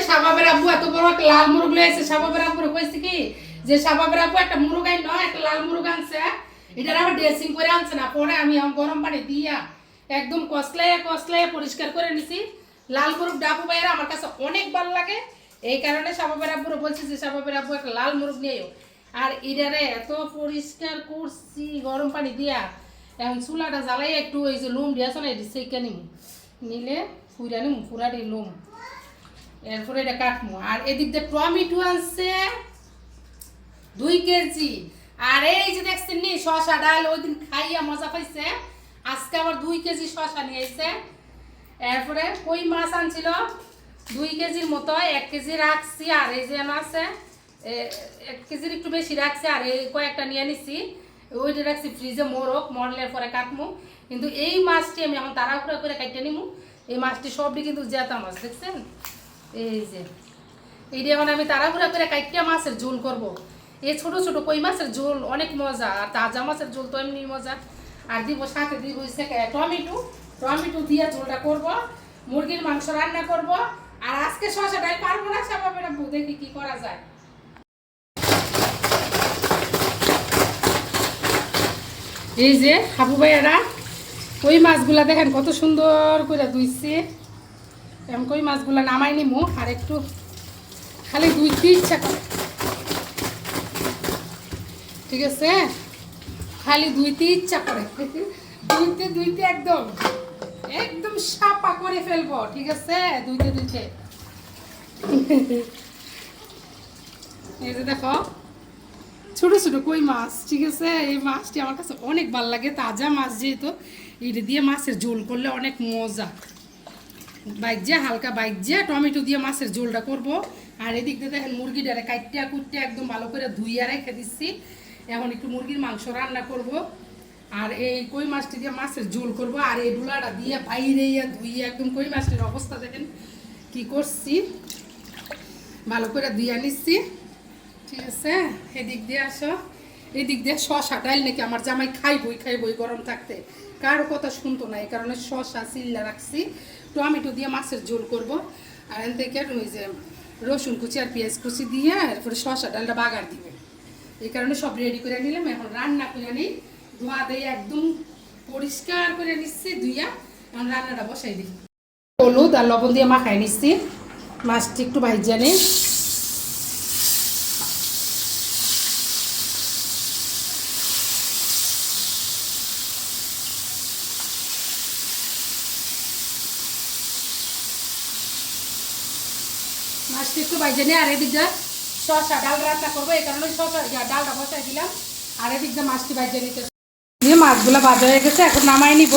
শাবাবের আব্বু এত বড় একটা লাল মুরগ লয়েছে। শাবাবের আব্বুরে কইছে কি যে শাবাবের আব্বু একটা মুরগ আইন নয়, একটা লাল মুরগ আনছে, এটা আবার ড্রেসিং করে আনছে না। পরে আমি গরম পানি দিয়া একদম কসলায় পরিষ্কার করে নিছি। লাল মুরগ ডাবু ভাইয়েরা আমার কাছে অনেক ভালো লাগে, এই কারণে শাবাবের আব্বুরে বলছি যে শাবাবের আব্বু একটা লাল মুরগ নিয়েও। আর ইডারে এত পরিষ্কার করছি গরম পানি দিয়া। এখন চুলাটা জ্বালাই একটু ওই যে লুম দিয়েছ না, এটি সেইকা নিলে ফুরা নিম ফুরাটি লুম, এরপরে এটা কাটমু। আর এদিক দিয়ে টমেটো আনছে 2 কেজি। আর এই যে দেখছেন নি শসা ডাল, ওই দিন খাইয়া মজা পাইছে, আজকে আবার 2 কেজি শসা নিয়ে আইছে। এরপরে কই মাছ আনছিল 2 কেজির মতো, 1 কেজি রাখছি। আর এই যে আছে 1 কেজির একটু বেশি রাখছি, আর এই কয়েকটা নিয়ে নিছি, ওইটা রাখছি ফ্রিজে মরলে পরে কাটমু। কিন্তু এই মাছটি আমি এখন তাড়াহুড়া করে কাটতে নিমু। এই মাছটি সবটি কিন্তু জেতা মাছ, দেখছেন এই যে এইটা এখন আমি তাড়াহুড়া করে কাইটটা মাছের ঝোল করব। এই ছোট ছোট কই মাছের ঝোল অনেক মজা, আর তাজা মাছের ঝোল তো এমনি মজা। আর দিব সাথে দিব হচ্ছে টমেটো দিয়ে ঝোলটা করব, মুরগির মাংস রান্না করব। আর আজকে শসাটাই পারবো না, শাবাবের আব্বু দেখি কি করা যায়। এই যে হাবু ভাইয়ারা কই মাছগুলা দেখেন কত সুন্দর করে ধুইছে। এখন কই মাছগুলা নামাই নিমু, আর একটু খালি ধুইতে ইচ্ছা করে, ঠিক আছে, খালি ধুইতে ইচ্ছা করে, ধুইতে একদম একদম সাপা করে ফেলবো, ঠিক আছে, ধুইতে এই যে দেখো ছোট ছোট কই মাছ, ঠিক আছে। এই মাছটি আমার কাছে অনেক ভালো লাগে, তাজা মাছ যেহেতু এটা দিয়ে মাছের ঝোল করলে অনেক মজা। হালকা বাইজা টমেটো দিয়ে মাছের ঝোলটা করব। আর এদিক দিয়ে দেখেন মুরগিটারে কাইটিয়া কুটিয়া একদম ভালো করে ধুইয়া রেখে দিচ্ছি। এখন একটু মুরগির মাংস রান্না করব, আর এই কই মাছটি দিয়ে মাছের ঝোল করব। আর এই ডুলাটা দিয়ে বাইরে ধুইয়া একদম কই মাছটির অবস্থা দেখেন কি করছি, ভালো করে ধুইয়া নিচ্ছি, ঠিক আছে। এদিক দিয়ে আসো, এদিক দিয়ে শসা ডাইল নাকি আমার জামাই খাইবই গরম থাকতে, কারো কথা শুনতো না, এই কারণে শসা চিল্লা রাখছি। টমেটো দিয়ে মাছের ঝোল করব। আর এন থেকে ওই যে রসুন কুচি আর পেঁয়াজ কুচি দিয়ে এরপরে শসা ডালটা বাগার দিব, এই কারণে সব রেডি করে নিলাম। এখন রান্না করে নিই, ধোয়া দিয়ে একদম পরিষ্কার করে নিচ্ছি, ধুইয়া এখন রান্নাটা বসাই দিই। হলুদ আর লবণ দিয়ে মাখাই নিচ্ছি, মাছটি একটু ভাইজা নিই। মাছটি একটু বাইজে নিয়ে আর এদিকটা শসা ডাল রান্না করবো, এই কারণে শসা ডালটা বসাই দিলাম। আর এদিকটা মাছটি বাইজে নিতে দিয়ে মাছগুলো ভাজা হয়ে গেছে, এখন নামাই নিব।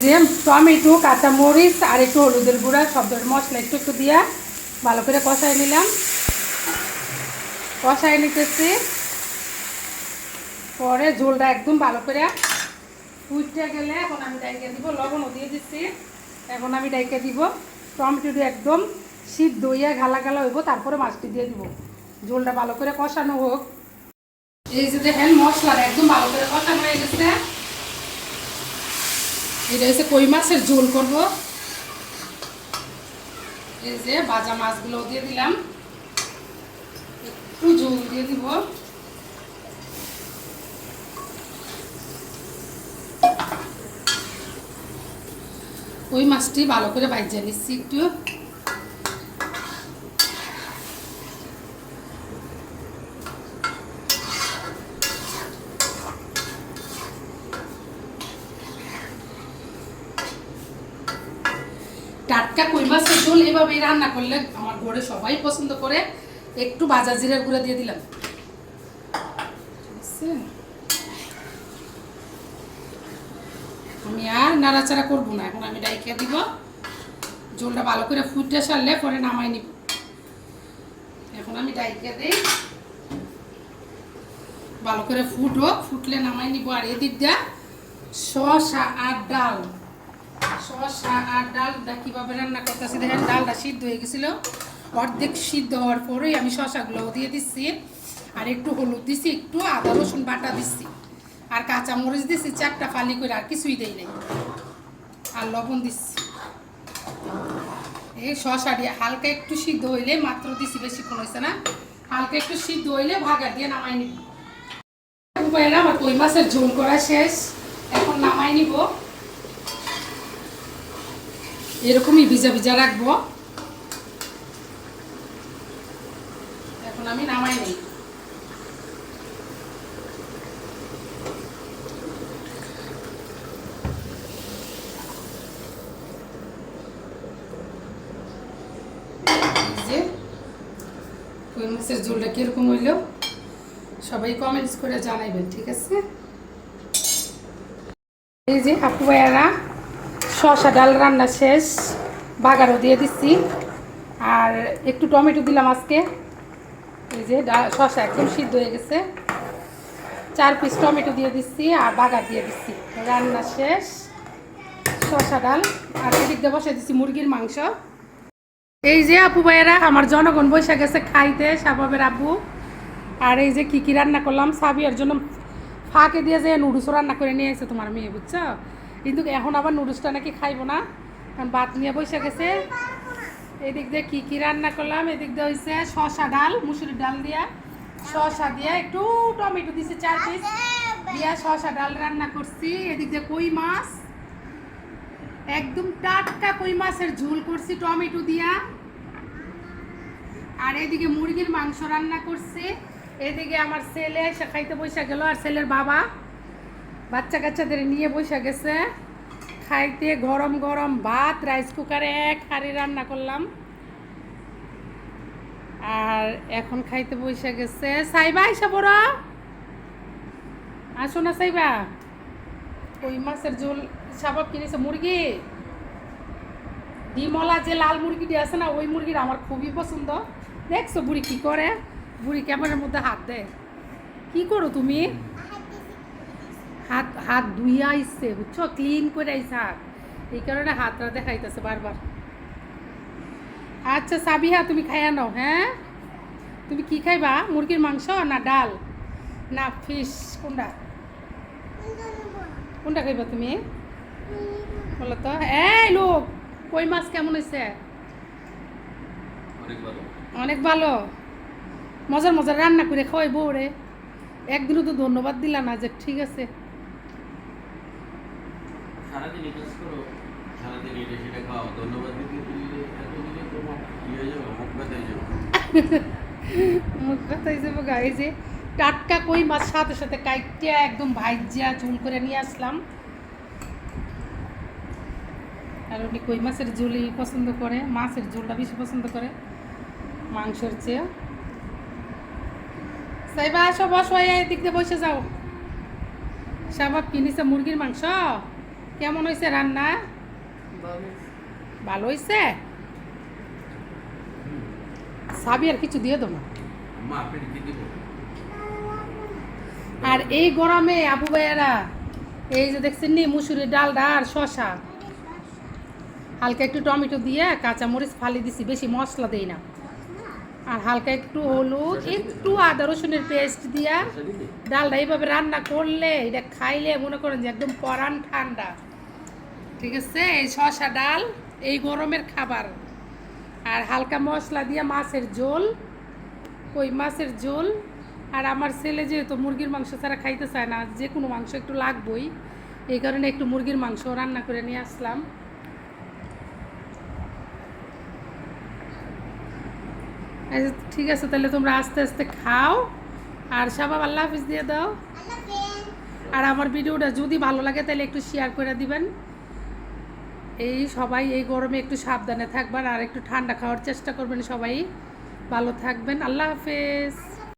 দিয়ে টমেটো কাঁচামরিচ আর একটু হলুদের গুঁড়া সব ধরনের মশলা একটু দিয়া ভালো করে কষাই নিলাম, কষাই নিতেছি। পরে ঝোলটা একদম ভালো করে ফুটে গেলে এখন আমি ডাইকে দিব, লবণও দিয়ে দিচ্ছি, এখন আমি ডাইকে দিব। টমেটো একদম সিদ্ধ হইয়া গালা হইব, তারপরে মাছটি দিয়ে দিব। ঝোলটা ভালো করে কষানো হোক। এই যে দেখেন মশলাটা একদম ভালো করে কষানো হয়ে গেছে, এটা হচ্ছে কই মাছের ঝোল করব। এই যে ভাজা মাছগুলো দিয়ে দিলাম, একটু ঝোল দিয়ে দিব। কই মাছটি ভালো করে ভাজা নিচ্ছি একটু। টাটকা কই মাছের ঝোল এভাবেই রান্না করলে আমার ঘরে সবাই পছন্দ করে। একটু ভাজা জিরার গুঁড়া দিয়ে দিলাম, আমি আর নাড়াচাড়া করবো না, এখন আমি ডাইকে দিব। ঝোলটা ভালো করে ফুটে সারলে পরে নামাই নিব। এখন আমি ডাইকে দিই, ভালো করে ফুটলে নামাই নিব। আর এদিক দিয়ে শসা আর ডালটা কীভাবে রান্না করতেছি দেখেন। ডালটা সিদ্ধ হয়ে গেছিলো, অর্ধেক সিদ্ধ হওয়ার পরেই আমি শসাগুলোও দিয়ে দিচ্ছি, আর একটু হলুদ দিচ্ছি, একটু আদা রসুন বাটা দিচ্ছি, আর কাঁচামরিচ দিচ্ছি 4টা ফালি করে, আর কিছুই দেই নাই, আর লবণ দিচ্ছি। এই শসা দিয়ে হালকা একটু সিদ্ধ হইলে, মাত্র দিছি বেশিক্ষণ হয়েছে না, হালকা একটু সিদ্ধ হইলে ভাগা দিয়ে নামাই নিব। আমার কই মাছের ঝোল করা শেষ, এখন নামাই নিব। এরকমই ভিজা ভিজা রাখবো। এখন আমি নামাই নিই। কই মাছের ঝোলটা কিরকম হইল সবাই কমেন্টস করে জানাইবেন, ঠিক আছে? এই যে আপু ভাইয়ারা শসা ডাল রান্না শেষ, বাগারও দিয়ে দিচ্ছি, আর একটু টমেটো দিলাম আজকে। এই যে শসা একদম সিদ্ধ হয়ে গেছে, 4 পিস টমেটো দিয়ে দিচ্ছি আর বাগার দিয়ে দিচ্ছি। রান্না শেষ, শসা ডাল। আর এদিক দিয়ে বসে দিচ্ছি মুরগির মাংস। এই যে আপু ভাইয়েরা আমার জনগণ বসে গেছে খাইতে, শাবাবের আব্বু। আর এই যে কি রান্না করলাম, সাবিয়ার জন্য ফাঁকে দিয়ে যে নুডলসও রান্না করে নিয়ে এসে তোমার মেয়ে, বুঝছো? কিন্তু এখন আবার নুডলসটা নাকি খাইবো না, কারণ ভাত নিয়ে বসে গেছে। এদিক দিয়ে কি রান্না করলাম, এদিক দিয়ে হয়েছে শসা ডাল, মুসুরির ডাল দিয়া শসা দিয়ে একটু টমেটো দিয়েছি 4 পিস দিয়া শসা ডাল রান্না করছি। এদিক দিয়ে কই মাছ, একদম টাটকা কই মাছের ঝোল করছি টমেটো দিয়া। আর এদিকে মুরগির মাংস রান্না করছি। এদিকে আমার ছেলে এসে খাইতে বসে গেল, আর ছেলের বাবা বাচ্চা কাচ্চাদের নিয়ে বসে গেছে খাইতে। গরম গরম ভাত রাইস কুকারে 1 হাঁড়ি রান্না করলাম, আর এখন খাইতে বসে গেছে। সাইবা আইসা বড় আসো না সাইবা। কই মাছের ঝোল শাবাব কিনেছে মুরগি, ডিমলা যে লাল মুরগিটি আছে না, ওই মুরগির আমার খুবই পছন্দ। দেখছো বুড়ি কি করে, বুড়ি ক্যামেরার মধ্যে হাত দেয়। কি করো তুমি? হাত ধুইয়া আইসছে, বুঝছো, ক্লিন করে আইসে হাত, এই কারণে হাতটা দেখাইতেছে বারবার। আচ্ছা সাবিহা তুমি খাইয়া নাও। হ্যাঁ তুমি কি খাইবা, মুরগির মাংস না ডাল না ফিশ, কোনটা কোনটা খাইবা তুমি বলো তো? এই লোক, কই মাছ কেমন হয়েছে? অনেক ভালো, মজার মজার রান্না করে খাওয়াই বউরে। একদিনও তো ধন্যবাদ দিলা না যে ঠিক আছে। মুখ ব্যথাই যাবো গা। এই যে টাটকা কই মাছ সাথে সাথে কাইটিয়া একদম ভাইজিয়া ঝোল করে নিয়ে আসলাম। আর উনি কই মাছের ঝোলই পছন্দ করে, মাছের ঝোলটা বেশি পছন্দ করে মাংসের চেয়ে। সাইবা আসো, বসো, এদিক দিয়ে বসে যাও। শাবাব কিনেছে মুরগির মাংস, কেমন হয়েছে রান্না? ভালো হয়েছে। সাবি আর কিছু দিয়ে দেবো। আর এই গরমে আবু ভাইয়ারা এই যে দেখছেন নি মুসুরির ডালটা আর শসা, হালকা একটু টমেটো দিয়ে কাঁচা মরিচ ফালি দিছি, বেশি মশলা দেই না। আর হালকা একটু হলুদ, একটু আদা রসুনের পেস্ট দিয়া ডালটা এইভাবে রান্না করলে এটা খাইলে মনে করেন যে একদম পরান ঠান্ডা, ঠিক আছে? এই শসা ডাল এই গরমের খাবার। আর হালকা মশলা দিয়ে মাছের ঝোল, কই মাছের ঝোল। আর আমার ছেলে যেহেতু মুরগির মাংস ছাড়া খাইতে চায় না, যে কোনো মাংস একটু লাগবেই, এই কারণে একটু মুরগির মাংস রান্না করে নিয়ে আসলাম। ঠিক আছে, তাহলে তোমরা আস্তে আস্তে খাও। আর শাবাব আল্লাহ হাফিজ দিয়ে দাও। আর আমার ভিডিওটা যদি ভালো লাগে তাহলে একটু শেয়ার করে দিবেন। এই সবাই এই গরমে একটু সাবধানে থাকবেন আর একটু ঠান্ডা খাওয়ার চেষ্টা করবেন। সবাই ভালো থাকবেন। আল্লাহ হাফেজ।